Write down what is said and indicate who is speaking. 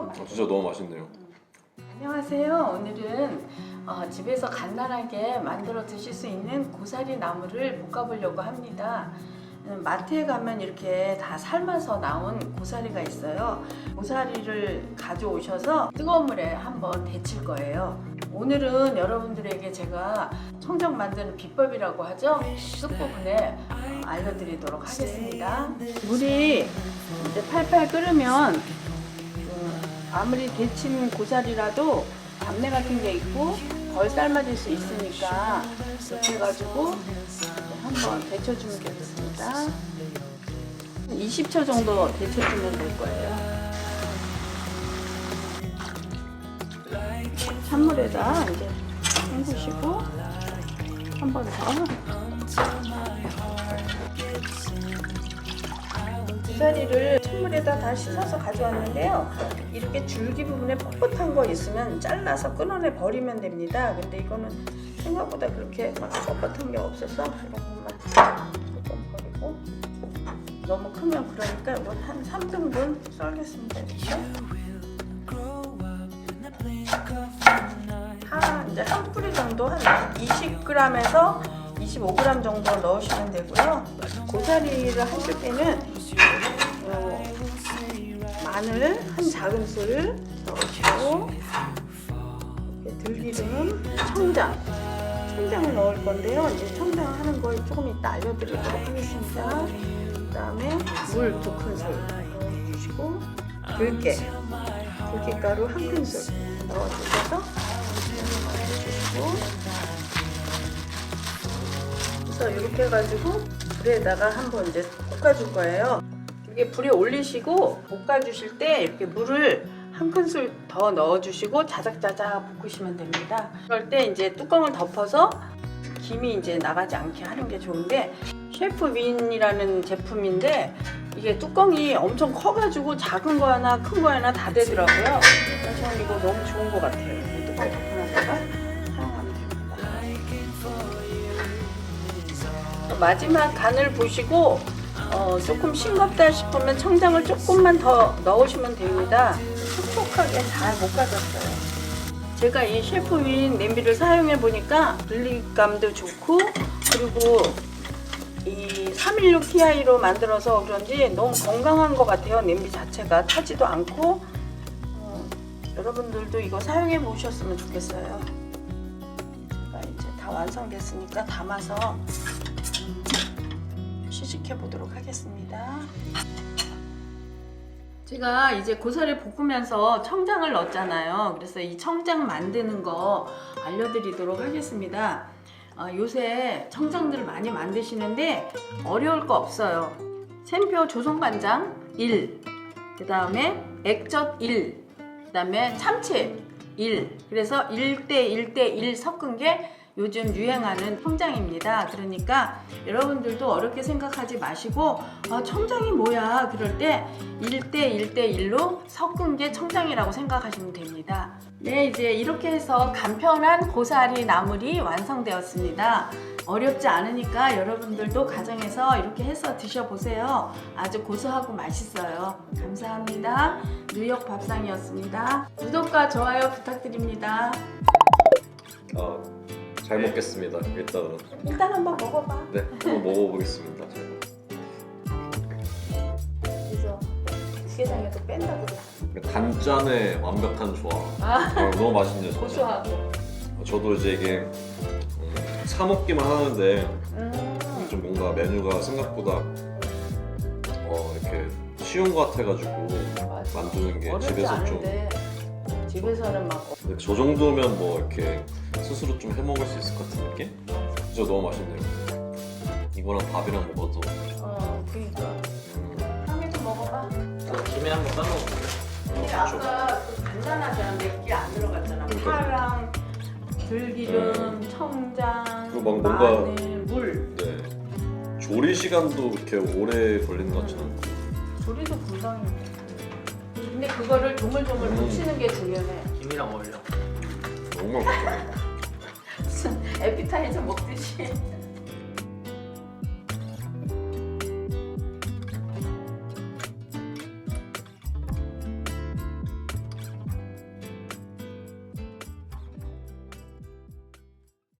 Speaker 1: 맛있어요.
Speaker 2: 진짜 너무 맛있네요.
Speaker 1: 안녕하세요. 오늘은 집에서 간단하게 만들어 드실 수 있는 고사리 나물을 볶아보려고 합니다. 마트에 가면 이렇게 다 삶아서 나온 고사리가 있어요. 고사리를 가져오셔서 뜨거운 물에 한번 데칠 거예요. 오늘은 여러분들에게 제가 청장 만드는 비법이라고 하죠. 끝부분에 알려드리도록 하겠습니다. 물이 이제 팔팔 끓으면 아무리 데친 고사리라도 잡내 같은 게 있고 덜 삶아질 수 있으니까 이렇게 해가지고 한번 데쳐주면 되겠습니다. 20초 정도 데쳐주면 될 거예요. 찬물에다 이제 헹구시고 한 번 더 고사리를 찬물에다 다 씻어서 가져왔는데요. 이렇게 줄기 부분에 뻣뻣한 거 있으면 잘라서 끊어내 버리면 됩니다. 근데 이거는 생각보다 그렇게 막 뻣뻣한 게 없어서 이런 것만 조금 버리고, 너무 크면 그러니까 이건 한 3등분 썰겠습니다. 이렇게 이제 한 뿌리 정도 한 20g에서 25g 정도 넣으시면 되고요. 고사리를 하실 때는 마늘 한 작은술 넣으시고, 들기름, 청장을 넣을 건데요. 이제 청장 하는 거 조금 이따 알려드리도록 하겠습니다. 그 다음에 물 2큰술 넣어주시고, 들깨가루 1큰술 넣어주셔서 그래서 이렇게 해가지고 불에다가 한번 이제 볶아줄 거예요. 이게 불에 올리시고 볶아주실 때 이렇게 물을 1큰술 더 넣어주시고 자작자작 볶으시면 됩니다. 그럴 때 이제 뚜껑을 덮어서 김이 이제 나가지 않게 하는 게 좋은데, 셰프윈이라는 제품인데 이게 뚜껑이 엄청 커가지고 작은 거 하나 큰 거 하나 다 되더라고요. 그래서 저는 이거 너무 좋은 것 같아요. 이 뚜껑 덮어놨다가 사용하면 됩니다. 마지막 간을 보시고 조금 싱겁다 싶으면 청장을 조금만 더 넣으시면 됩니다. 촉촉하게 잘 볶아졌어요. 제가 이 셰프윈 냄비를 사용해 보니까 분리감도 좋고, 그리고 이 316ti로 만들어서 그런지 너무 건강한 것 같아요. 냄비 자체가 타지도 않고. 여러분들도 이거 사용해 보셨으면 좋겠어요. 제가 이제 다 완성됐으니까 담아서 시식해 보도록 하겠습니다. 제가 이제 고사리 볶으면서 청장을 넣었잖아요. 그래서 이 청장 만드는 거 알려드리도록 하겠습니다. 요새 청장들을 많이 만드시는데 어려울 거 없어요. 샘표 조선간장 1, 그 다음에 액젓 1, 그 다음에 참치 1. 그래서 1대1대1 섞은 게 요즘 유행하는 청장입니다. 그러니까 여러분들도 어렵게 생각하지 마시고 청장이 뭐야? 그럴 때 1대1대1로 섞은 게 청장이라고 생각하시면 됩니다. 네, 이제 이렇게 해서 간편한 고사리 나물이 완성되었습니다. 어렵지 않으니까 여러분들도 가정에서 이렇게 해서 드셔보세요. 아주 고소하고 맛있어요. 감사합니다. 뉴욕 밥상이었습니다. 구독과 좋아요 부탁드립니다.
Speaker 2: 잘 먹겠습니다.
Speaker 1: 일단 한번 먹어봐.
Speaker 2: 네, 한번 먹어보겠습니다.
Speaker 1: 그래서 육개장에도 뺀다 그래.
Speaker 2: 단짠의 완벽한 조합. 너무 맛있네요.
Speaker 1: 고소하고.
Speaker 2: 저도 이제 이게 사 먹기만 하는데 좀 뭔가 메뉴가 생각보다 이렇게 쉬운 것 같아가지고
Speaker 1: 맞아.
Speaker 2: 만드는 게
Speaker 1: 어렵지
Speaker 2: 집에서
Speaker 1: 않은데 집에서는 막
Speaker 2: 근데 저 정도면 뭐 이렇게 스스로 좀 해먹을 수 있을 것 같은 느낌? 진짜 너무 맛있네요. 이거랑 밥이랑 먹어도.
Speaker 1: 그니까. 한개도 먹어봐.
Speaker 2: 김에 한번 싸먹어볼게요.
Speaker 1: 근데 아까 그 간단하잖아. 맵기 안 들어갔잖아. 파랑, 들기름, 청장,
Speaker 2: 그리고 막 뭔가
Speaker 1: 마늘, 물.
Speaker 2: 네. 조리 시간도 이렇게 오래 걸리는 것 같지는 않고.
Speaker 1: 조리도 금방이야. 근데 그거를 조물조물 묻히는 게 중요해.
Speaker 3: 김이랑 어울려.
Speaker 2: 정말 맛있네.
Speaker 1: 무슨 에피타이저 먹듯이.